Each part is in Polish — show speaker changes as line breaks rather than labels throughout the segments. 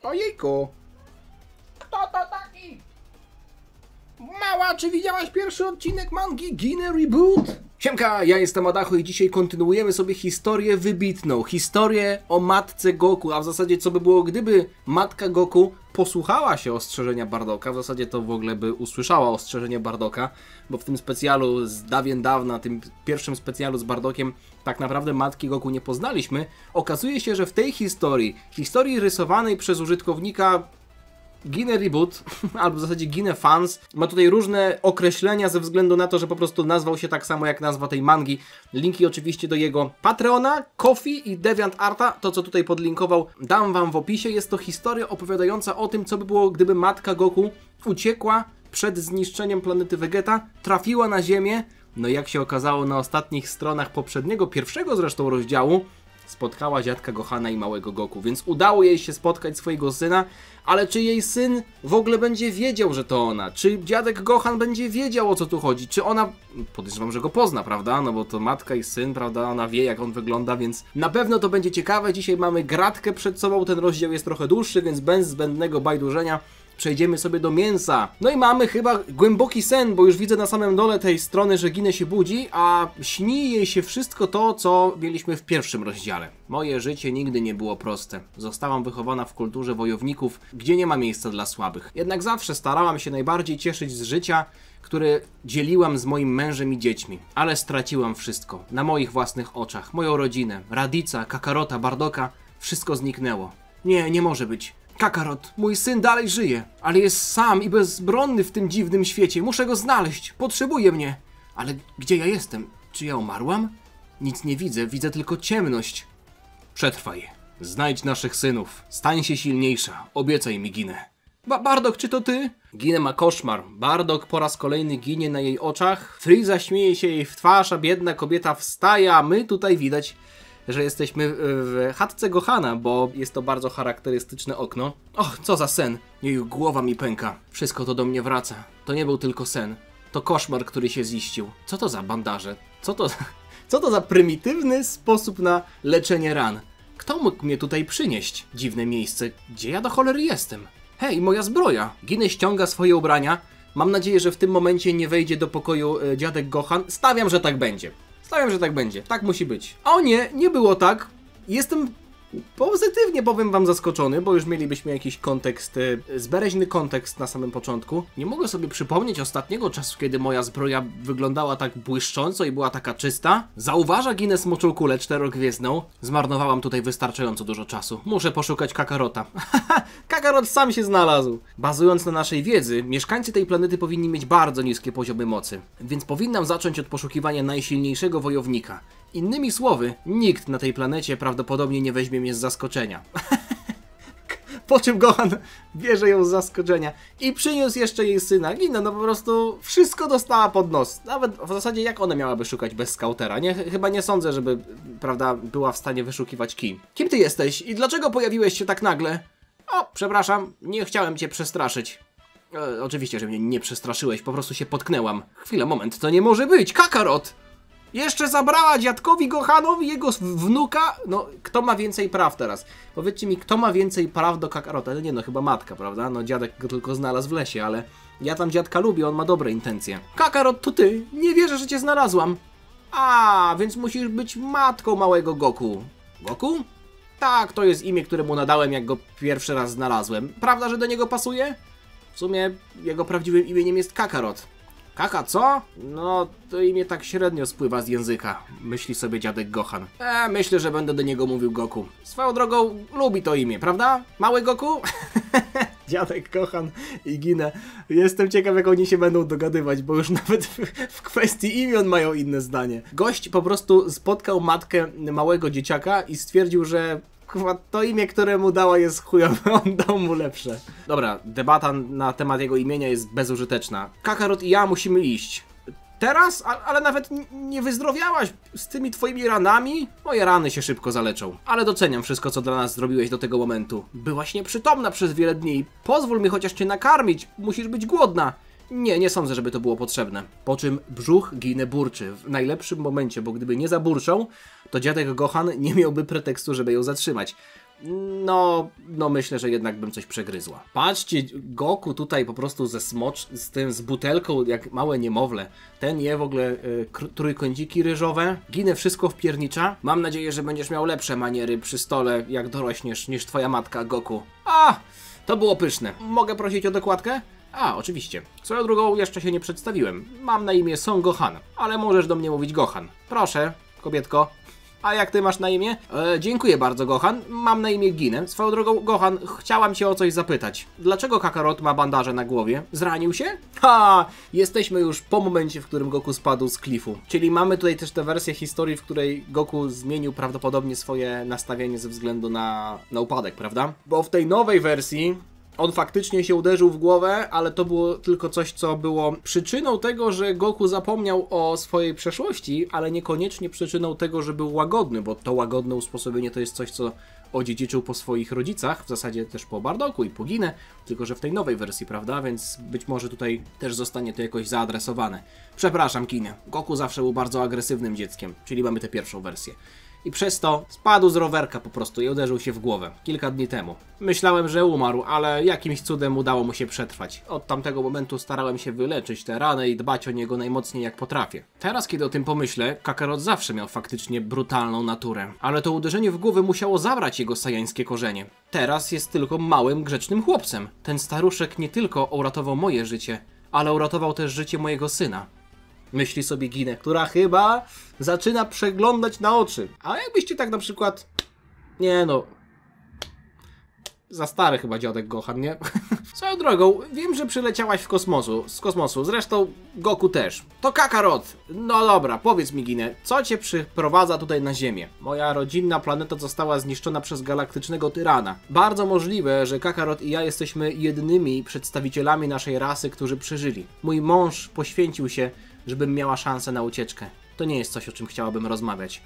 Ojejku. Kto to taki? Mała, czy widziałaś pierwszy odcinek mangi Gine Reboot? Siemka, ja jestem Adacho i dzisiaj kontynuujemy sobie historię wybitną. Historię o matce Goku, a w zasadzie co by było, gdyby matka Goku posłuchała się ostrzeżenia Bardoka. W zasadzie to w ogóle by usłyszała ostrzeżenie Bardoka, bo w tym specjalu z dawien dawna, tym pierwszym specjalu z Bardokiem, tak naprawdę matki Goku nie poznaliśmy. Okazuje się, że w tej historii rysowanej przez użytkownika Gine Reboot, albo w zasadzie Gine Fans, ma tutaj różne określenia ze względu na to, że po prostu nazwał się tak samo jak nazwa tej mangi. Linki oczywiście do jego Patreona, Ko-fi i DeviantArta, to co tutaj podlinkował, dam wam w opisie. Jest to historia opowiadająca o tym, co by było, gdyby matka Goku uciekła przed zniszczeniem planety Vegeta, trafiła na Ziemię, no jak się okazało na ostatnich stronach poprzedniego, pierwszego zresztą rozdziału, spotkała dziadka Gohana i małego Goku, więc udało jej się spotkać swojego syna, ale czy jej syn w ogóle będzie wiedział, że to ona? Czy dziadek Gohan będzie wiedział, o co tu chodzi? Czy ona... Podejrzewam, że go pozna, prawda? No bo to matka i syn, prawda? Ona wie, jak on wygląda, więc na pewno to będzie ciekawe. Dzisiaj mamy gratkę przed sobą, ten rozdział jest trochę dłuższy, więc bez zbędnego bajdurzenia przejdziemy sobie do mięsa. No i mamy chyba głęboki sen, bo już widzę na samym dole tej strony, że Gine się budzi, a śni jej się wszystko to, co mieliśmy w pierwszym rozdziale. Moje życie nigdy nie było proste. Zostałam wychowana w kulturze wojowników, gdzie nie ma miejsca dla słabych. Jednak zawsze starałam się najbardziej cieszyć z życia, które dzieliłam z moim mężem i dziećmi. Ale straciłam wszystko. Na moich własnych oczach. Moją rodzinę, Radica, Kakarota, Bardoka. Wszystko zniknęło. Nie, nie może być. Kakarot, mój syn dalej żyje, ale jest sam i bezbronny w tym dziwnym świecie. Muszę go znaleźć. Potrzebuje mnie. Ale gdzie ja jestem? Czy ja umarłam? Nic nie widzę, widzę tylko ciemność. Przetrwaj. Znajdź naszych synów. Stań się silniejsza. Obiecaj mi, Gine. Bardok, czy to ty? Gine ma koszmar. Bardok po raz kolejny ginie na jej oczach. Frieza śmieje się jej w twarz, a biedna kobieta wstaje, a my tutaj widać, że jesteśmy w chatce Gohana, bo jest to bardzo charakterystyczne okno. Och, co za sen. Jej głowa mi pęka. Wszystko to do mnie wraca. To nie był tylko sen. To koszmar, który się ziścił. Co to za bandaże? Co to za prymitywny sposób na leczenie ran? Kto mógł mnie tutaj przynieść? Dziwne miejsce. Gdzie ja do cholery jestem? Hej, moja zbroja. Gine ściąga swoje ubrania. Mam nadzieję, że w tym momencie nie wejdzie do pokoju dziadek Gohan. Stawiam, że tak będzie. Stawiam, że tak będzie. Tak musi być. O nie, nie było tak. Jestem pozytywnie, powiem wam, zaskoczony, bo już mielibyśmy jakiś kontekst, zbereźny kontekst na samym początku. Nie mogę sobie przypomnieć ostatniego czasu, kiedy moja zbroja wyglądała tak błyszcząco i była taka czysta. Zauważa Gine smoczą kulę czterogwiezdną. Zmarnowałam tutaj wystarczająco dużo czasu. Muszę poszukać Kakarota. Kakarot sam się znalazł. Bazując na naszej wiedzy, mieszkańcy tej planety powinni mieć bardzo niskie poziomy mocy. Więc powinnam zacząć od poszukiwania najsilniejszego wojownika. Innymi słowy, nikt na tej planecie prawdopodobnie nie weźmie mnie z zaskoczenia. Po czym Gohan bierze ją z zaskoczenia i przyniósł jeszcze jej syna. Gina, no po prostu wszystko dostała pod nos. Nawet w zasadzie jak ona miałaby szukać bez skautera? Chyba nie sądzę, żeby, prawda, była w stanie wyszukiwać kim. Kim ty jesteś i dlaczego pojawiłeś się tak nagle? O, przepraszam, nie chciałem cię przestraszyć. Oczywiście, że mnie nie przestraszyłeś, po prostu się potknęłam. Chwila, moment, to nie może być! Kakarot! Jeszcze zabrała dziadkowi Gohanowi jego wnuka? No, kto ma więcej praw teraz? Powiedzcie mi, kto ma więcej praw do Kakarota? No nie no, chyba matka, prawda? No dziadek go tylko znalazł w lesie, ale ja tam dziadka lubię, on ma dobre intencje. Kakarot, to ty! Nie wierzę, że cię znalazłam! A, więc musisz być matką małego Goku. Goku? Tak, to jest imię, które mu nadałem, jak go pierwszy raz znalazłem. Prawda, że do niego pasuje? W sumie jego prawdziwym imieniem jest Kakarot. Kaka, co? No, to imię tak średnio spływa z języka, myśli sobie dziadek Gohan. Myślę, że będę do niego mówił Goku. Swoją drogą lubi to imię, prawda? Mały Goku? Dziadek Gohan i Gine. Jestem ciekaw, jak oni się będą dogadywać, bo już nawet w kwestii imion mają inne zdanie. Gość po prostu spotkał matkę małego dzieciaka i stwierdził, że to imię, które mu dała, jest chujowe, on dał mu lepsze. Dobra, debata na temat jego imienia jest bezużyteczna. Kakarot i ja musimy iść. Teraz? Ale nawet nie wyzdrowiałaś z tymi twoimi ranami? Moje rany się szybko zaleczą. Ale doceniam wszystko, co dla nas zrobiłeś do tego momentu. Byłaś nieprzytomna przez wiele dni. Pozwól mi chociaż cię nakarmić. Musisz być głodna. Nie sądzę, żeby to było potrzebne. Po czym brzuch Gine burczy w najlepszym momencie, bo gdyby nie zaburczał, to dziadek Gohan nie miałby pretekstu, żeby ją zatrzymać. No myślę, że jednak bym coś przegryzła. Patrzcie, Goku tutaj po prostu z butelką jak małe niemowlę. Ten je w ogóle trójkąciki ryżowe. Ginę wszystko wpiernicza. Mam nadzieję, że będziesz miał lepsze maniery przy stole, jak dorośniesz, niż twoja matka, Goku. To było pyszne. Mogę prosić o dokładkę? Oczywiście. Swoją drugą jeszcze się nie przedstawiłem. Mam na imię Son Gohan, ale możesz do mnie mówić Gohan. Proszę, kobietko. A jak ty masz na imię? Dziękuję bardzo, Gohan. Mam na imię Ginę. Swoją drogą, Gohan, chciałam cię o coś zapytać. Dlaczego Kakarot ma bandaże na głowie? Zranił się? Jesteśmy już po momencie, w którym Goku spadł z klifu. Czyli mamy tutaj też tę wersję historii, w której Goku zmienił prawdopodobnie swoje nastawienie ze względu na upadek, prawda? Bo w tej nowej wersji on faktycznie się uderzył w głowę, ale to było tylko coś, co było przyczyną tego, że Goku zapomniał o swojej przeszłości, ale niekoniecznie przyczyną tego, że był łagodny, bo to łagodne usposobienie to jest coś, co odziedziczył po swoich rodzicach, w zasadzie też po Bardoku i po Ginę, tylko że w tej nowej wersji, prawda? Więc być może tutaj też zostanie to jakoś zaadresowane. Przepraszam, Ginę. Goku zawsze był bardzo agresywnym dzieckiem, czyli mamy tę pierwszą wersję. I przez to spadł z rowerka po prostu i uderzył się w głowę kilka dni temu. Myślałem, że umarł, ale jakimś cudem udało mu się przetrwać. Od tamtego momentu starałem się wyleczyć tę ranę i dbać o niego najmocniej jak potrafię. Teraz, kiedy o tym pomyślę, Kakarot zawsze miał faktycznie brutalną naturę. Ale to uderzenie w głowę musiało zabrać jego sajańskie korzenie. Teraz jest tylko małym, grzecznym chłopcem. Ten staruszek nie tylko uratował moje życie, ale uratował też życie mojego syna. Myśli sobie Ginę, która chyba zaczyna przeglądać na oczy. A jakbyście tak na przykład... Nie no... Za stary chyba dziadek Gohan, nie? Swoją drogą, wiem, że przyleciałaś z kosmosu, zresztą Goku też. To Kakarot! No dobra, powiedz mi, Ginę, co cię przyprowadza tutaj na Ziemię? Moja rodzinna planeta została zniszczona przez galaktycznego tyrana. Bardzo możliwe, że Kakarot i ja jesteśmy jedynymi przedstawicielami naszej rasy, którzy przeżyli. Mój mąż poświęcił się, żebym miała szansę na ucieczkę. To nie jest coś, o czym chciałabym rozmawiać.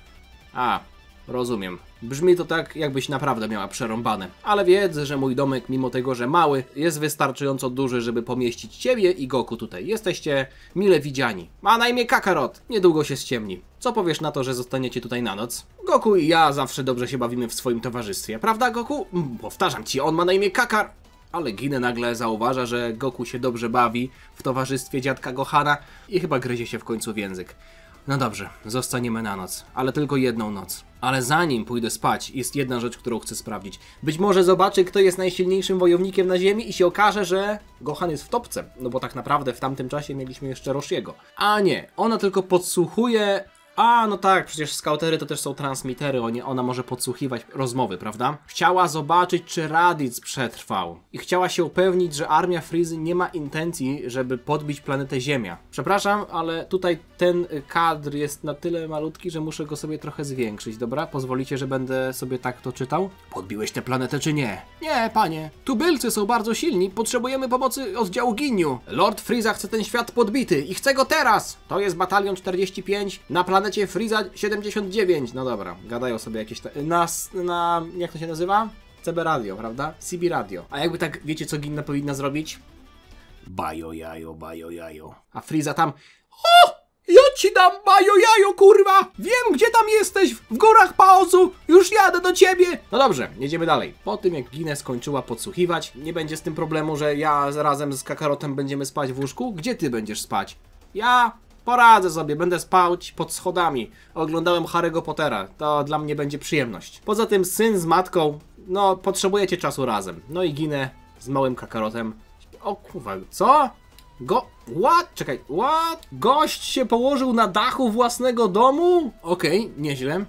Rozumiem. Brzmi to tak, jakbyś naprawdę miała przerąbane. Ale wiedz, że mój domek, mimo tego, że mały, jest wystarczająco duży, żeby pomieścić ciebie i Goku tutaj. Jesteście mile widziani. Ma na imię Kakarot. Niedługo się ściemni. Co powiesz na to, że zostaniecie tutaj na noc? Goku i ja zawsze dobrze się bawimy w swoim towarzystwie. Prawda, Goku? Powtarzam ci, on ma na imię Kakar... Ale Ginę nagle zauważa, że Goku się dobrze bawi w towarzystwie dziadka Gohana i chyba gryzie się w końcu w język. No dobrze, zostaniemy na noc, ale tylko jedną noc. Ale zanim pójdę spać, jest jedna rzecz, którą chcę sprawdzić. Być może zobaczę, kto jest najsilniejszym wojownikiem na Ziemi i się okaże, że Gohan jest w topce. No bo tak naprawdę w tamtym czasie mieliśmy jeszcze Roshiego. A nie, ona tylko podsłuchuje... no tak, przecież skautery to też są transmitery, ona może podsłuchiwać rozmowy, prawda? Chciała zobaczyć, czy Raditz przetrwał. I chciała się upewnić, że armia Frizy nie ma intencji, żeby podbić planetę Ziemia. Przepraszam, ale tutaj ten kadr jest na tyle malutki, że muszę go sobie trochę zwiększyć, dobra? Pozwolicie, że będę sobie tak to czytał? Podbiłeś tę planetę, czy nie? Nie, panie. Tubylcy są bardzo silni, potrzebujemy pomocy oddziału Ginyu. Lord Frieza chce ten świat podbity i chce go teraz! To jest batalion 45 na planecie Frieza 79. No dobra, gadają sobie jakieś... jak to się nazywa? CB Radio, prawda? CB Radio. A jakby tak, wiecie co Ginna powinna zrobić? Bajo jajo, bajo jajo. A Frieza tam... Ja ci dam bajo jajo, kurwa! Wiem, gdzie tam jesteś, w górach Paozu! Już jadę do ciebie! No dobrze, jedziemy dalej. Po tym, jak Ginę skończyła podsłuchiwać, nie będzie z tym problemu, że ja razem z Kakarotem będziemy spać w łóżku. Gdzie ty będziesz spać? Ja... Poradzę sobie, będę spać pod schodami. Oglądałem Harry'ego Pottera, to dla mnie będzie przyjemność. Poza tym syn z matką, potrzebujecie czasu razem. No i Ginę z małym Kakarotem. O kurwa, co? Czekaj, what? Gość się położył na dachu własnego domu? Okej, nieźle.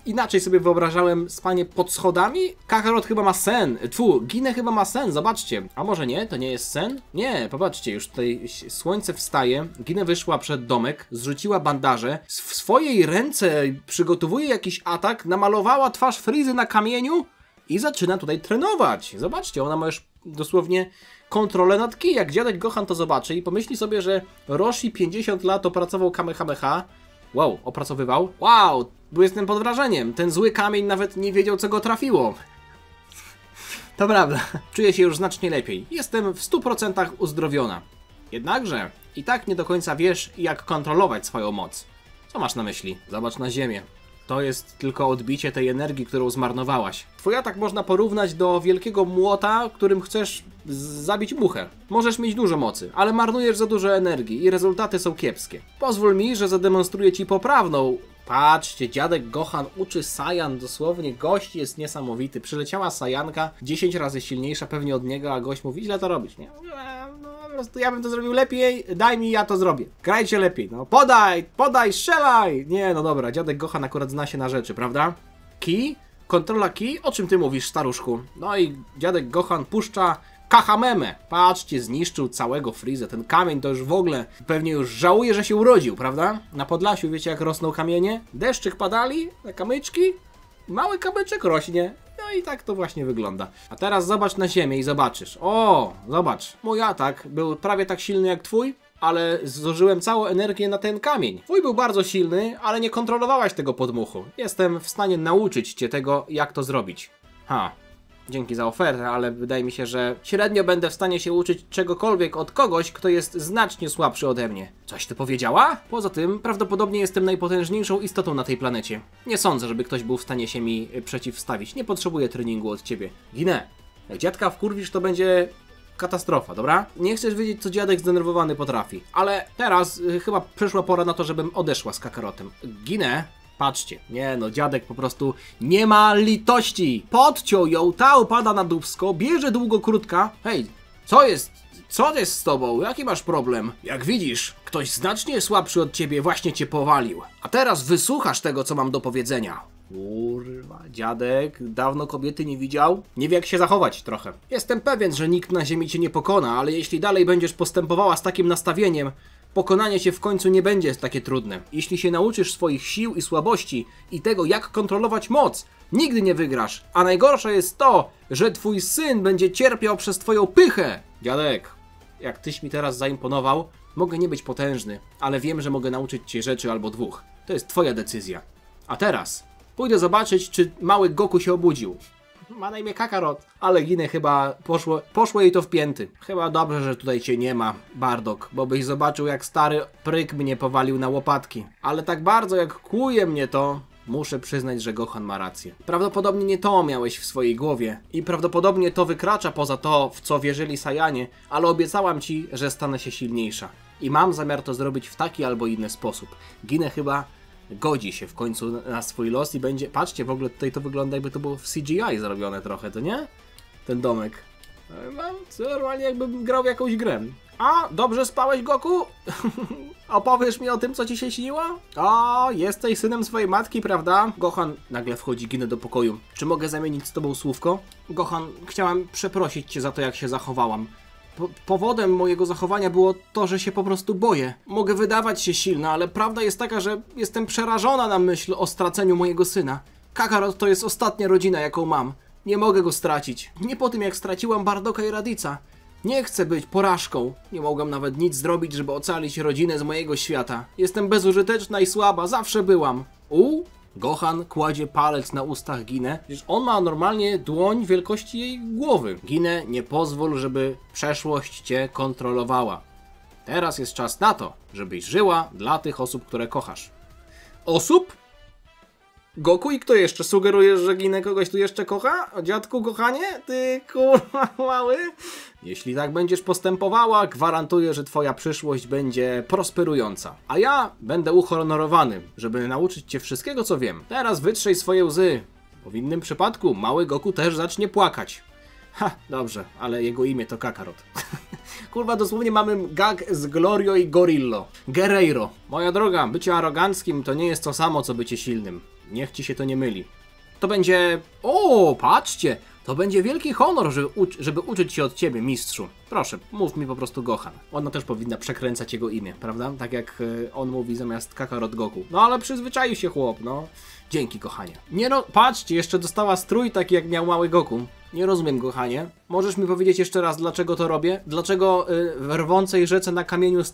Inaczej sobie wyobrażałem spanie pod schodami? Kakarot chyba ma sen. Ginę chyba ma sen, zobaczcie. A może nie? To nie jest sen? Nie, popatrzcie, już tutaj słońce wstaje. Ginę wyszła przed domek, zrzuciła bandaże. W swojej ręce przygotowuje jakiś atak, namalowała twarz Frizy na kamieniu i zaczyna tutaj trenować. Zobaczcie, ona ma już dosłownie kontrolę nad kij. Jak dziadek Gohan to zobaczy i pomyśli sobie, że Roshi 50 lat opracował Kamehameha. Wow, opracowywał. Wow, bo jestem pod wrażeniem. Ten zły kamień nawet nie wiedział, co go trafiło. To prawda. Czuję się już znacznie lepiej. Jestem w 100% uzdrowiona. Jednakże i tak nie do końca wiesz, jak kontrolować swoją moc. Co masz na myśli? Zobacz na ziemię. To jest tylko odbicie tej energii, którą zmarnowałaś. Twój atak można porównać do wielkiego młota, którym chcesz zabić muchę. Możesz mieć dużo mocy, ale marnujesz za dużo energii i rezultaty są kiepskie. Pozwól mi, że zademonstruję ci poprawną. Patrzcie, dziadek Gohan uczy Saiyan, dosłownie gość jest niesamowity. Przyleciała Saiyanka, 10 razy silniejsza pewnie od niego, a gość mówi, źle to robisz, nie? No po prostu ja bym to zrobił lepiej, daj mi, ja to zrobię. Grajcie lepiej, no podaj, strzelaj! Nie, no dobra, dziadek Gohan akurat zna się na rzeczy, prawda? Ki? Kontrola ki? O czym ty mówisz, staruszku? No i dziadek Gohan puszcza Kahameme. Patrzcie, zniszczył całego Freeza. Ten kamień to już w ogóle pewnie już żałuje, że się urodził, prawda? Na Podlasiu wiecie jak rosną kamienie? Deszczyk padali na kamyczki, mały kamyczek rośnie. No i tak to właśnie wygląda. A teraz zobacz na ziemię i zobaczysz. O, zobacz. Mój atak był prawie tak silny jak twój, ale zużyłem całą energię na ten kamień. Twój był bardzo silny, ale nie kontrolowałaś tego podmuchu. Jestem w stanie nauczyć cię tego, jak to zrobić. Dzięki za ofertę, ale wydaje mi się, że średnio będę w stanie się uczyć czegokolwiek od kogoś, kto jest znacznie słabszy ode mnie. Coś ty powiedziała? Poza tym, prawdopodobnie jestem najpotężniejszą istotą na tej planecie. Nie sądzę, żeby ktoś był w stanie się mi przeciwstawić. Nie potrzebuję treningu od ciebie. Ginę. Jak dziadka wkurwisz, to będzie katastrofa, dobra? Nie chcesz wiedzieć, co dziadek zdenerwowany potrafi. Ale teraz chyba przyszła pora na to, żebym odeszła z Kakarotem. Ginę. Patrzcie, nie no, dziadek po prostu nie ma litości. Podciął ją, ta upada na dupsko, bierze długo krótka. Hej, co jest? Co jest z tobą? Jaki masz problem? Jak widzisz, ktoś znacznie słabszy od ciebie właśnie cię powalił. A teraz wysłuchasz tego, co mam do powiedzenia. Kurwa, dziadek dawno kobiety nie widział. Nie wie jak się zachować trochę. Jestem pewien, że nikt na ziemi cię nie pokona, ale jeśli dalej będziesz postępowała z takim nastawieniem, pokonanie cię w końcu nie będzie takie trudne. Jeśli się nauczysz swoich sił i słabości i tego, jak kontrolować moc, nigdy nie wygrasz. A najgorsze jest to, że twój syn będzie cierpiał przez twoją pychę. Dziadek, jak tyś mi teraz zaimponował, mogę nie być potężny, ale wiem, że mogę nauczyć cię rzeczy albo dwóch. To jest twoja decyzja. A teraz pójdę zobaczyć, czy mały Goku się obudził. Ma na imię Kakarot, ale Ginę chyba poszło jej to w pięty. Chyba dobrze, że tutaj cię nie ma, Bardock, bo byś zobaczył, jak stary pryk mnie powalił na łopatki. Ale tak bardzo jak kłuje mnie to, muszę przyznać, że Gohan ma rację. Prawdopodobnie nie to miałeś w swojej głowie i prawdopodobnie to wykracza poza to, w co wierzyli Saiyanie, ale obiecałam ci, że stanę się silniejsza. I mam zamiar to zrobić w taki albo inny sposób. Ginę chyba godzi się w końcu na swój los i będzie... Patrzcie, w ogóle tutaj to wygląda, jakby to było w CGI zrobione trochę, to nie? Ten domek. Mam normalnie jakbym grał w jakąś grę. A, dobrze spałeś, Goku? Opowiesz mi o tym, co ci się śniło? O, jesteś synem swojej matki, prawda? Gohan, nagle wchodzi Ginę do pokoju. Czy mogę zamienić z tobą słówko? Gohan, chciałam przeprosić cię za to, jak się zachowałam. Powodem mojego zachowania było to, że się po prostu boję. Mogę wydawać się silna, ale prawda jest taka, że jestem przerażona na myśl o straceniu mojego syna. Kakarot to jest ostatnia rodzina, jaką mam. Nie mogę go stracić. Nie po tym, jak straciłam Bardocka i Radica. Nie chcę być porażką. Nie mogłam nawet nic zrobić, żeby ocalić rodzinę z mojego świata. Jestem bezużyteczna i słaba, zawsze byłam. Gohan kładzie palec na ustach Ginę. Przecież on ma normalnie dłoń wielkości jej głowy. Ginę, nie pozwól, żeby przeszłość cię kontrolowała. Teraz jest czas na to, żebyś żyła dla tych osób, które kochasz. Osób? Goku i kto jeszcze? Sugerujesz, że Ginę kogoś tu jeszcze kocha? O dziadku Gohanie? Ty kurwa mały? Jeśli tak będziesz postępowała, gwarantuję, że twoja przyszłość będzie prosperująca. A ja będę uhonorowany, żeby nauczyć cię wszystkiego, co wiem. Teraz wytrzej swoje łzy, bo w innym przypadku mały Goku też zacznie płakać. Dobrze, ale jego imię to Kakarot. Kurwa, dosłownie mamy gag z Glorio i Gorillo. Guerreiro. Moja droga, bycie aroganckim to nie jest to samo, co bycie silnym. Niech ci się to nie myli. To będzie... patrzcie! To będzie wielki honor, żeby uczyć się od ciebie, mistrzu. Proszę, mów mi po prostu Gohan. Ona też powinna przekręcać jego imię, prawda? Tak jak on mówi zamiast Kakarot Goku. No ale przyzwyczaił się chłop, no. Dzięki, kochanie. Nie no, patrzcie, jeszcze dostała strój taki jak miał mały Goku. Nie rozumiem, kochanie. Możesz mi powiedzieć jeszcze raz, dlaczego to robię? Dlaczego w rwącej rzece na kamieniu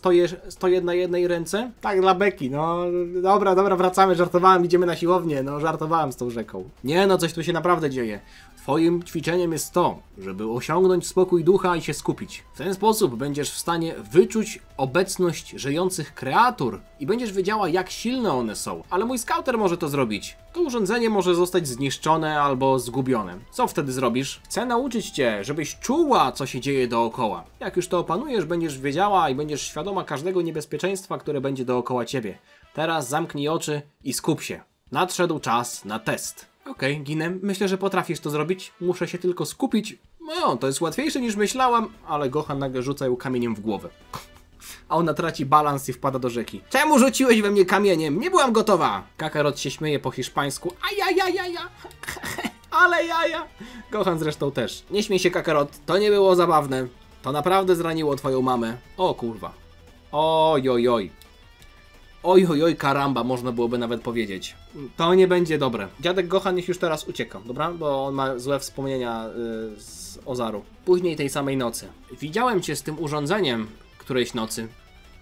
stoję na jednej ręce? Tak, dla beki, no. Dobra, wracamy, żartowałem, idziemy na siłownię. No, żartowałem z tą rzeką. Nie no, coś tu się naprawdę dzieje. Twoim ćwiczeniem jest to, żeby osiągnąć spokój ducha i się skupić. W ten sposób będziesz w stanie wyczuć obecność żyjących kreatur i będziesz wiedziała, jak silne one są. Ale mój skauter może to zrobić. To urządzenie może zostać zniszczone albo zgubione. Co wtedy zrobisz? Chcę nauczyć cię, żebyś czuła, co się dzieje dookoła. Jak już to opanujesz, będziesz wiedziała i będziesz świadoma każdego niebezpieczeństwa, które będzie dookoła ciebie. Teraz zamknij oczy i skup się. Nadszedł czas na test. Okej, Ginę, myślę, że potrafisz to zrobić. Muszę się tylko skupić. No, to jest łatwiejsze niż myślałam, ale Gohan nagle rzuca ją kamieniem w głowę. A ona traci balans i wpada do rzeki. Czemu rzuciłeś we mnie kamieniem? Nie byłam gotowa! Kakarot się śmieje po hiszpańsku. Ajajajaja! Ale jaja! Gohan zresztą też. Nie śmiej się, Kakarot, to nie było zabawne. To naprawdę zraniło twoją mamę. O kurwa. Oj, oj, oj. Oj, oj, oj, karamba, można byłoby nawet powiedzieć. To nie będzie dobre. Dziadek Gohan niech już teraz ucieka, dobra? Bo on ma złe wspomnienia z Ozaru. Później tej samej nocy. Widziałem cię z tym urządzeniem którejś nocy.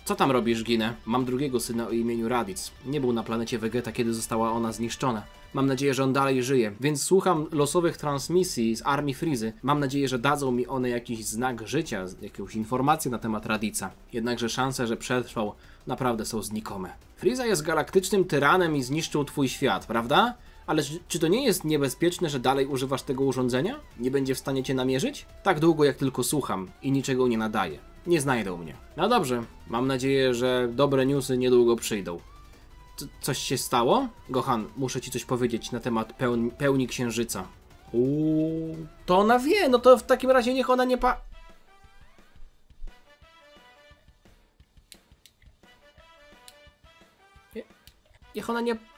Co tam robisz, Ginę? Mam drugiego syna o imieniu Raditz. Nie był na planecie Vegeta, kiedy została ona zniszczona. Mam nadzieję, że on dalej żyje, więc słucham losowych transmisji z armii Frizy. Mam nadzieję, że dadzą mi one jakiś znak życia, jakąś informację na temat Raditza. Jednakże szanse, że przetrwał, naprawdę są znikome. Friza jest galaktycznym tyranem i zniszczył twój świat, prawda? Ale czy to nie jest niebezpieczne, że dalej używasz tego urządzenia? Nie będzie w stanie cię namierzyć? Tak długo, jak tylko słucham i niczego nie nadaje. Nie znajdą mnie. No dobrze, mam nadzieję, że dobre newsy niedługo przyjdą. Coś się stało? Gohan, muszę ci coś powiedzieć na temat pełni księżyca. To ona wie, no to w takim razie niech ona nie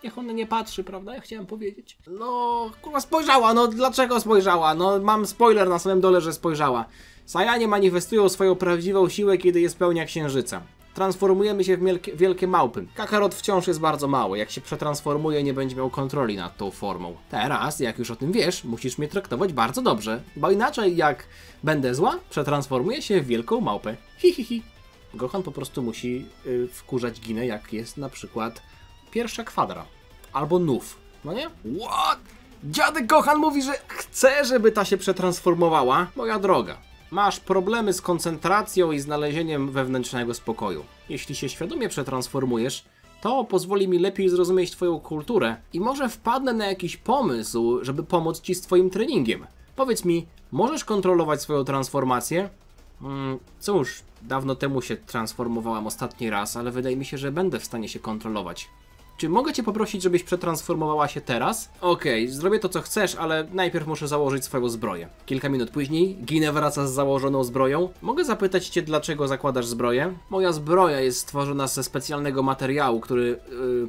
Niech ona nie patrzy, prawda? Ja chciałem powiedzieć. No, kurwa, spojrzała, no dlaczego spojrzała? No, mam spoiler na samym dole, że spojrzała. Saiyanie manifestują swoją prawdziwą siłę, kiedy jest pełnia księżyca. Transformujemy się w wielkie małpy. Kakarot wciąż jest bardzo mały. Jak się przetransformuje, nie będzie miał kontroli nad tą formą. Teraz, jak już o tym wiesz, musisz mnie traktować bardzo dobrze. Bo inaczej, jak będę zła, przetransformuję się w wielką małpę. Hi, hi, hi. Gohan po prostu musi wkurzać Ginę, jak jest na przykład pierwsza kwadra. Albo nów. No nie? What? Dziadek Gohan mówi, że chce, żeby ta się przetransformowała. Moja droga. Masz problemy z koncentracją i znalezieniem wewnętrznego spokoju. Jeśli się świadomie przetransformujesz, to pozwoli mi lepiej zrozumieć twoją kulturę i może wpadnę na jakiś pomysł, żeby pomóc ci z twoim treningiem. Powiedz mi, możesz kontrolować swoją transformację? Cóż, dawno temu się transformowałam ostatni raz, ale wydaje mi się, że będę w stanie się kontrolować. Czy mogę cię poprosić, żebyś przetransformowała się teraz? Okej, zrobię to co chcesz, ale najpierw muszę założyć swoją zbroję. Kilka minut później Ginę wraca z założoną zbroją. Mogę zapytać cię, dlaczego zakładasz zbroję? Moja zbroja jest stworzona ze specjalnego materiału, który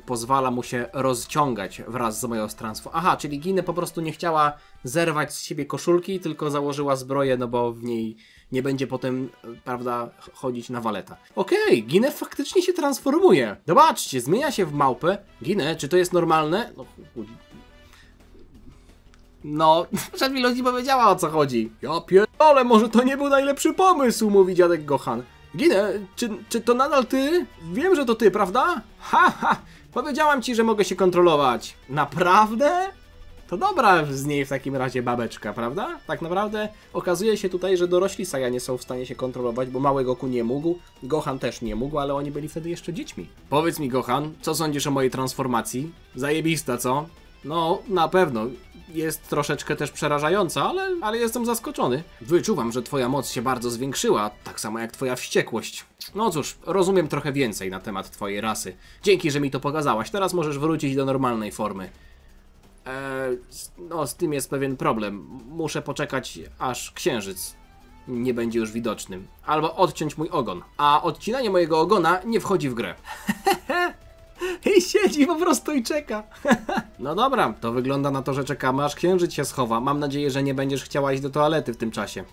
pozwala mu się rozciągać wraz z moją transformacją. Aha, czyli Ginę po prostu nie chciała zerwać z siebie koszulki, tylko założyła zbroję, no bo w niej nie będzie potem, prawda, chodzić na waleta. Okej, Ginę faktycznie się transformuje. Zobaczcie, zmienia się w małpę. Ginę, czy to jest normalne? No, przed chwilą ci powiedziała, o co chodzi. Ja pierdolę, może to nie był najlepszy pomysł, mówi dziadek Gohan. Ginę, czy to nadal ty? Wiem, że to ty, prawda? Ha, powiedziałam ci, że mogę się kontrolować. Naprawdę? To dobra z niej w takim razie babeczka, prawda? Tak naprawdę okazuje się tutaj, że dorośli Saiyanie są w stanie się kontrolować, bo mały Goku nie mógł, Gohan też nie mógł, ale oni byli wtedy jeszcze dziećmi. Powiedz mi, Gohan, co sądzisz o mojej transformacji? Zajebista, co? No, na pewno. Jest troszeczkę też przerażająca, ale jestem zaskoczony. Wyczuwam, że twoja moc się bardzo zwiększyła, tak samo jak twoja wściekłość. No cóż, rozumiem trochę więcej na temat twojej rasy. Dzięki, że mi to pokazałaś. Teraz możesz wrócić do normalnej formy. No, z tym jest pewien problem. Muszę poczekać, aż księżyc nie będzie już widoczny. Albo odciąć mój ogon. A odcinanie mojego ogona nie wchodzi w grę. I siedzi po prostu i czeka. No dobra, to wygląda na to, że czekamy, aż księżyc się schowa. Mam nadzieję, że nie będziesz chciała iść do toalety w tym czasie.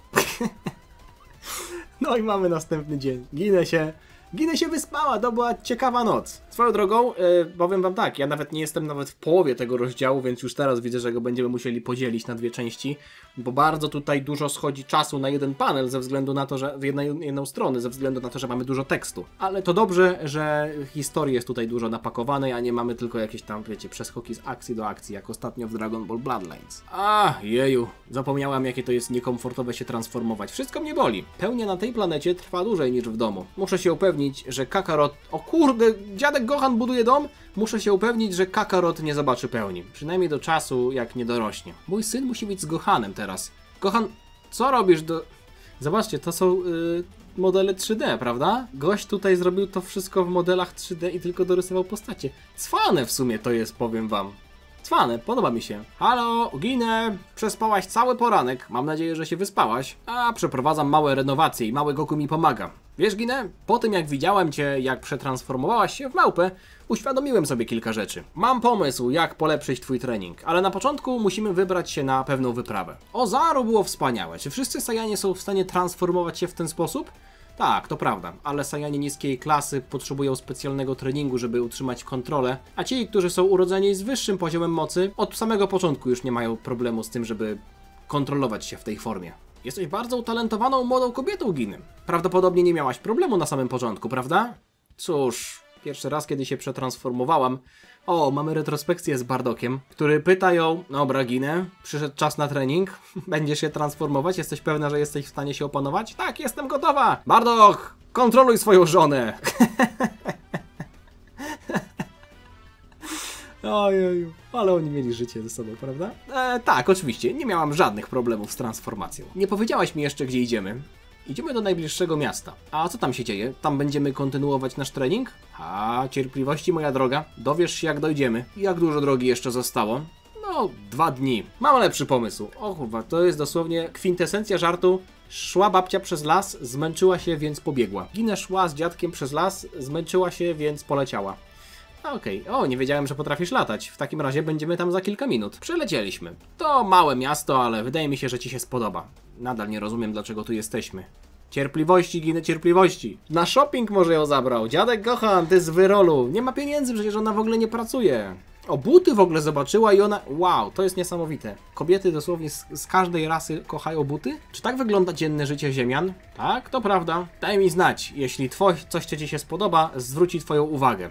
No i mamy następny dzień. Ginę się wyspała, to była ciekawa noc. Swoją drogą, powiem wam tak, ja nawet nie jestem w połowie tego rozdziału, więc już teraz widzę, że go będziemy musieli podzielić na dwie części, bo bardzo tutaj dużo schodzi czasu na jeden panel ze względu na to, że w jedną stronę, ze względu na to, że mamy dużo tekstu. Ale to dobrze, że historii jest tutaj dużo napakowanej, a nie mamy tylko jakieś tam, wiecie, przeskoki z akcji do akcji, jak ostatnio w Dragon Ball Bloodlines. Jeju, zapomniałam, jakie to jest niekomfortowe się transformować. Wszystko mnie boli. Pełnia na tej planecie trwa dłużej niż w domu. Muszę się upewnić, że Kakarot... O kurde, dziadek Gohan buduje dom? Muszę się upewnić, że Kakarot nie zobaczy pełni. Przynajmniej do czasu, jak nie dorośnie. Mój syn musi być z Gohanem teraz. Gohan, co robisz do... Zobaczcie, to są modele 3D, prawda? Gość tutaj zrobił to wszystko w modelach 3D i tylko dorysował postacie. Cwane w sumie to jest, powiem wam. Cwane, podoba mi się. Halo, Ginę, przespałaś cały poranek. Mam nadzieję, że się wyspałaś. Przeprowadzam małe renowacje i mały Goku mi pomaga. Wiesz, Ginę, po tym jak widziałem cię, jak przetransformowałaś się w małpę, uświadomiłem sobie kilka rzeczy. Mam pomysł, jak polepszyć twój trening, ale na początku musimy wybrać się na pewną wyprawę. Ozaru było wspaniałe. Czy wszyscy Saiyanie są w stanie transformować się w ten sposób? Tak, to prawda, ale Saiyanie niskiej klasy potrzebują specjalnego treningu, żeby utrzymać kontrolę, a ci, którzy są urodzeni z wyższym poziomem mocy, od samego początku już nie mają problemu z tym, żeby kontrolować się w tej formie. Jesteś bardzo utalentowaną młodą kobietą, Giny. Prawdopodobnie nie miałaś problemu na samym początku, prawda? Cóż, pierwszy raz, kiedy się przetransformowałam... mamy retrospekcję z Bardokiem, który pyta ją: dobra, Ginę, przyszedł czas na trening, będziesz się transformować, jesteś pewna, że jesteś w stanie się opanować? Tak, jestem gotowa! Bardok, kontroluj swoją żonę! Ojeju, ale oni mieli życie ze sobą, prawda? Tak, oczywiście, nie miałam żadnych problemów z transformacją. Nie powiedziałaś mi jeszcze, gdzie idziemy. Idziemy do najbliższego miasta. A co tam się dzieje? Tam będziemy kontynuować nasz trening? Cierpliwości, moja droga. Dowiesz się, jak dojdziemy. Jak dużo drogi jeszcze zostało? 2 dni. Mam lepszy pomysł. O kurwa, to jest dosłownie kwintesencja żartu. Szła babcia przez las, zmęczyła się, więc pobiegła. Ginę szła z dziadkiem przez las, zmęczyła się, więc poleciała. Okej. Nie wiedziałem, że potrafisz latać. W takim razie będziemy tam za kilka minut. Przelecieliśmy. To małe miasto, ale wydaje mi się, że ci się spodoba. Nadal nie rozumiem, dlaczego tu jesteśmy. Cierpliwości, Ginę, cierpliwości. Na shopping może ją zabrał. Dziadek Gohan, ty z wyrolu. Nie ma pieniędzy, przecież ona w ogóle nie pracuje. Buty w ogóle zobaczyła i ona... Wow, to jest niesamowite. Kobiety dosłownie z każdej rasy kochają buty? Czy tak wygląda dzienne życie ziemian? Tak, to prawda. Daj mi znać, jeśli coś ci się spodoba, zwróci twoją uwagę.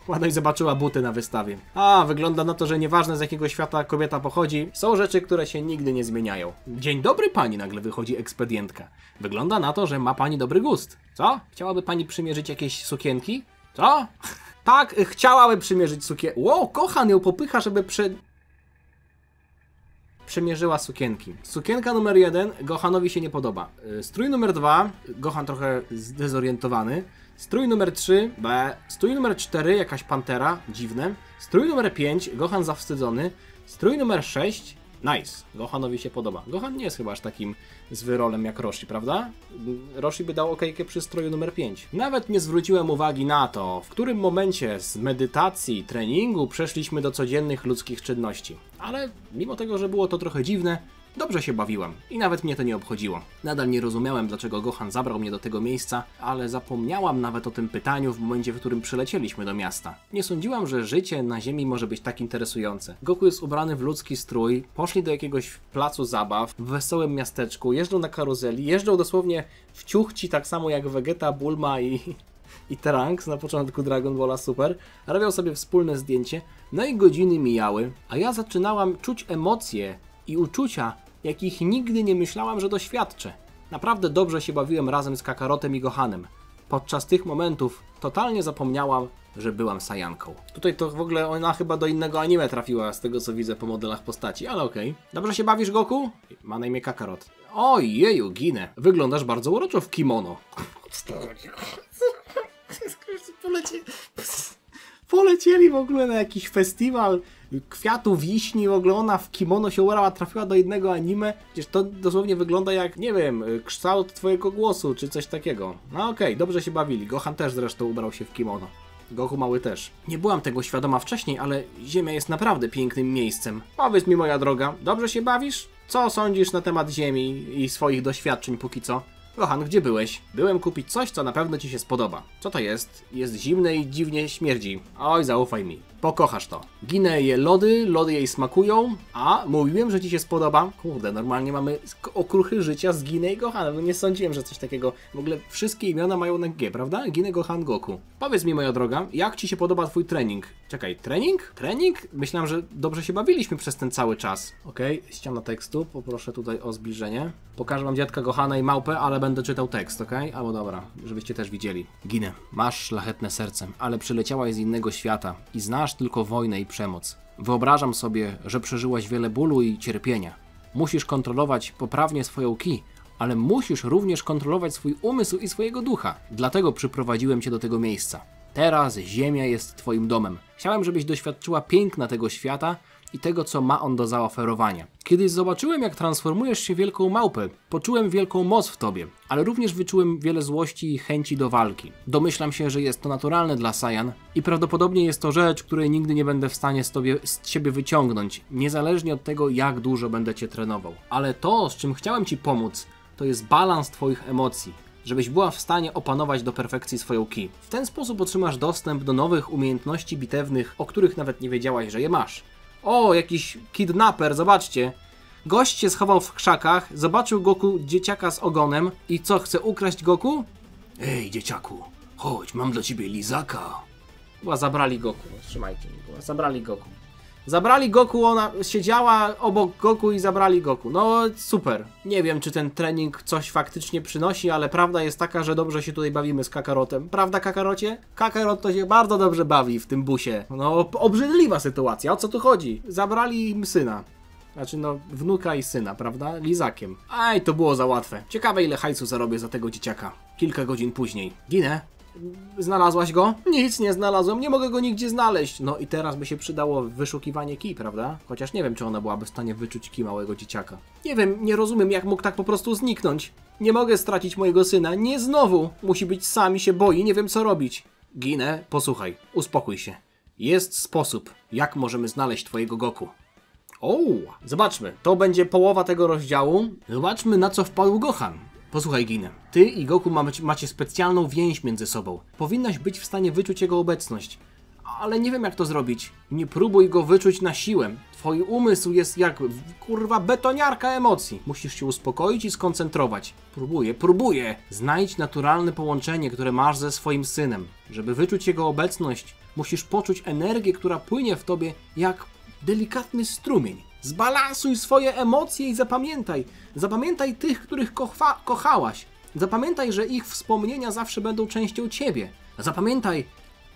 Ładno i zobaczyła buty na wystawie. Wygląda na to, że nieważne z jakiego świata kobieta pochodzi, są rzeczy, które się nigdy nie zmieniają. Dzień dobry pani, nagle wychodzi ekspedientka. Wygląda na to, że ma pani dobry gust. Co? Chciałaby pani przymierzyć jakieś sukienki? Co? Tak, chciałaby przymierzyć sukienki. Kohan ją popycha, żeby przemierzyła sukienki. Sukienka numer 1 Gohanowi się nie podoba. Strój numer 2 Gohan trochę zdezorientowany. Strój numer 3 Strój numer 4 jakaś pantera, dziwne. Strój numer 5 Gohan zawstydzony. Strój numer 6 nice, Gohanowi się podoba. Gohan nie jest chyba aż takim zwyrolem jak Roshi, prawda? Roshi by dał okejkę przy stroju numer 5. Nawet nie zwróciłem uwagi na to, w którym momencie z medytacji, treningu przeszliśmy do codziennych ludzkich czynności. Ale mimo tego, że było to trochę dziwne, dobrze się bawiłam i nawet mnie to nie obchodziło. Nadal nie rozumiałem, dlaczego Gohan zabrał mnie do tego miejsca, ale zapomniałam nawet o tym pytaniu w momencie, w którym przylecieliśmy do miasta. Nie sądziłam, że życie na ziemi może być tak interesujące. Goku jest ubrany w ludzki strój, poszli do jakiegoś placu zabaw, w wesołym miasteczku, jeżdżą na karuzeli, jeżdżą dosłownie w ciuchci tak samo jak Vegeta, Bulma i Trunks na początku Dragon Balla Super, robią sobie wspólne zdjęcie, no i godziny mijały, a ja zaczynałam czuć emocje i uczucia, jakich nigdy nie myślałam, że doświadczę. Naprawdę dobrze się bawiłem razem z Kakarotem i Gohanem. Podczas tych momentów totalnie zapomniałam, że byłam Saiyanką. Tutaj to w ogóle ona chyba do innego anime trafiła, z tego co widzę po modelach postaci, ale okej. Dobrze się bawisz, Goku? Ma na imię Kakarot. Ojeju, Ginę. Wyglądasz bardzo uroczo w kimono. Polecieli w ogóle na jakiś festiwal kwiatu wiśni, w ogóle ona w kimono się ubrała, trafiła do innego anime. Przecież to dosłownie wygląda jak, nie wiem, kształt twojego głosu, czy coś takiego. No okej, dobrze się bawili. Gohan też zresztą ubrał się w kimono. Goku mały też. Nie byłam tego świadoma wcześniej, ale Ziemia jest naprawdę pięknym miejscem. Powiedz mi, moja droga, dobrze się bawisz? Co sądzisz na temat Ziemi i swoich doświadczeń póki co? Gohan, gdzie byłeś? Byłem kupić coś, co na pewno ci się spodoba. Co to jest? Jest zimne i dziwnie śmierdzi. Oj, zaufaj mi. Pokochasz to. Ginę je lody, lody jej smakują, a mówiłem, że ci się spodoba. Kurde, normalnie mamy okruchy życia z Ginę i Gohanem. No nie sądziłem, że coś takiego... W ogóle wszystkie imiona mają na G, prawda? Ginę, Gohan, Goku. Powiedz mi, moja droga, jak ci się podoba twój trening? Czekaj, trening? Trening? Myślałem, że dobrze się bawiliśmy przez ten cały czas. Okej, ściana tekstu. Poproszę tutaj o zbliżenie. Pokażę wam dziadka Gohana i małpę, ale będę czytał tekst, okej? Albo dobra, żebyście też widzieli. Ginę, masz szlachetne serce, ale przyleciałaś z innego świata i znasz tylko wojnę i przemoc. Wyobrażam sobie, że przeżyłaś wiele bólu i cierpienia. Musisz kontrolować poprawnie swoją ki, ale musisz również kontrolować swój umysł i swojego ducha. Dlatego przyprowadziłem cię do tego miejsca. Teraz Ziemia jest twoim domem. Chciałem, żebyś doświadczyła piękna tego świata i tego, co ma on do zaoferowania. Kiedy zobaczyłem, jak transformujesz się w wielką małpę, poczułem wielką moc w tobie, ale również wyczułem wiele złości i chęci do walki. Domyślam się, że jest to naturalne dla Saiyan i prawdopodobnie jest to rzecz, której nigdy nie będę w stanie z siebie wyciągnąć, niezależnie od tego, jak dużo będę cię trenował. Ale to, z czym chciałem ci pomóc, to jest balans twoich emocji, żebyś była w stanie opanować do perfekcji swoją ki. W ten sposób otrzymasz dostęp do nowych umiejętności bitewnych, o których nawet nie wiedziałaś, że je masz. O, jakiś kidnapper, zobaczcie. Gość się schował w krzakach, zobaczył Goku dzieciaka z ogonem i co, chce ukraść Goku? Ej, dzieciaku, chodź, mam dla ciebie lizaka. Chyba zabrali Goku, trzymajcie mi go, zabrali Goku. Zabrali Goku, ona siedziała obok Goku i zabrali Goku. No super. Nie wiem, czy ten trening coś faktycznie przynosi, ale prawda jest taka, że dobrze się tutaj bawimy z Kakarotem. Prawda, Kakarocie? Kakarot to się bardzo dobrze bawi w tym busie. No, obrzydliwa sytuacja, o co tu chodzi? Zabrali im syna. Znaczy, no, wnuka i syna, prawda? Lizakiem. Aj, to było za łatwe. Ciekawe, ile hajsu zarobię za tego dzieciaka. Kilka godzin później. Ginę. Znalazłaś go? Nic nie znalazłem, nie mogę go nigdzie znaleźć. No i teraz by się przydało wyszukiwanie ki, prawda? Chociaż nie wiem, czy ona byłaby w stanie wyczuć ki małego dzieciaka. Nie wiem, nie rozumiem, jak mógł tak po prostu zniknąć. Nie mogę stracić mojego syna, nie znowu. Musi być sam i się boi, nie wiem co robić. Ginę, posłuchaj, uspokój się. Jest sposób, jak możemy znaleźć twojego Goku. O, zobaczmy, to będzie połowa tego rozdziału. Zobaczmy, na co wpadł Gohan. Posłuchaj, Ginę, ty i Goku macie specjalną więź między sobą. Powinnaś być w stanie wyczuć jego obecność. Ale nie wiem, jak to zrobić. Nie próbuj go wyczuć na siłę. Twój umysł jest jak, kurwa, betoniarka emocji. Musisz się uspokoić i skoncentrować. Próbuję. Znajdź naturalne połączenie, które masz ze swoim synem. Żeby wyczuć jego obecność, musisz poczuć energię, która płynie w tobie jak delikatny strumień. Zbalansuj swoje emocje i zapamiętaj tych, których kochałaś. Zapamiętaj, że ich wspomnienia zawsze będą częścią ciebie. Zapamiętaj,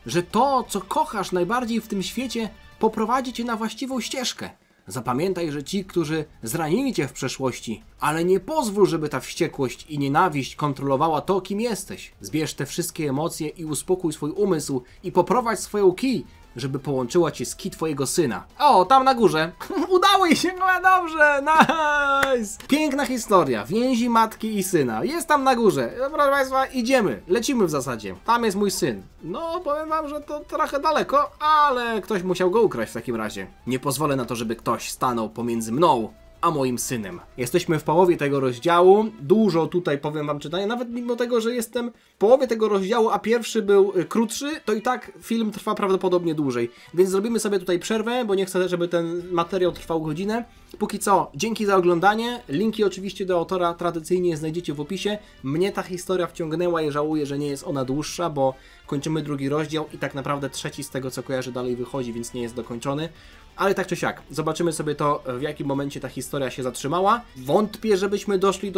że to, co kochasz najbardziej w tym świecie, poprowadzi cię na właściwą ścieżkę. Zapamiętaj, że ci, którzy zranili cię w przeszłości, ale nie pozwól, żeby ta wściekłość i nienawiść kontrolowała to, kim jesteś. Zbierz te wszystkie emocje i uspokój swój umysł i poprowadź swoją ki, żeby połączyła cię z ki twojego syna. O, tam na górze. Udało jej się, no dobrze, nice. Piękna historia, więzi matki i syna. Jest tam na górze. Proszę państwa, idziemy, lecimy w zasadzie. Tam jest mój syn. No, powiem wam, że to trochę daleko, ale ktoś musiał go ukraść w takim razie. Nie pozwolę na to, żeby ktoś stanął pomiędzy mną a moim synem. Jesteśmy w połowie tego rozdziału. Dużo tutaj, powiem wam, czytania. Nawet mimo tego, że jestem w połowie tego rozdziału, a pierwszy był krótszy, to i tak film trwa prawdopodobnie dłużej. Więc zrobimy sobie tutaj przerwę, bo nie chcę, żeby ten materiał trwał godzinę. Póki co, dzięki za oglądanie. Linki oczywiście do autora tradycyjnie znajdziecie w opisie. Mnie ta historia wciągnęła i żałuję, że nie jest ona dłuższa, bo kończymy drugi rozdział i tak naprawdę trzeci z tego, co kojarzę, dalej wychodzi, więc nie jest dokończony. Ale tak czy siak, zobaczymy sobie to, w jakim momencie ta historia się zatrzymała. Wątpię, żebyśmy doszli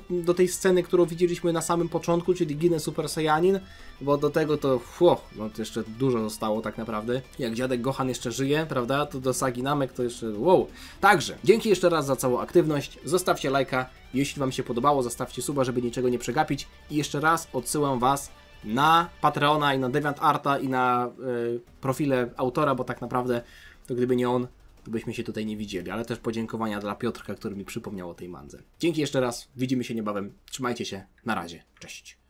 do tej sceny, którą widzieliśmy na samym początku, czyli Ginę Super Saiyanin, bo do tego to, no to jeszcze dużo zostało tak naprawdę. Jak dziadek Gohan jeszcze żyje, prawda, to do sagi Namek to jeszcze, wow. Także, dzięki jeszcze raz za całą aktywność, zostawcie lajka, jeśli wam się podobało, zostawcie suba, żeby niczego nie przegapić i jeszcze raz odsyłam was na Patreona i na DeviantArta i na profile autora, bo tak naprawdę to gdyby nie on, to byśmy się tutaj nie widzieli. Ale też podziękowania dla Piotrka, który mi przypomniał o tej mandze. Dzięki jeszcze raz, widzimy się niebawem. Trzymajcie się, na razie, cześć.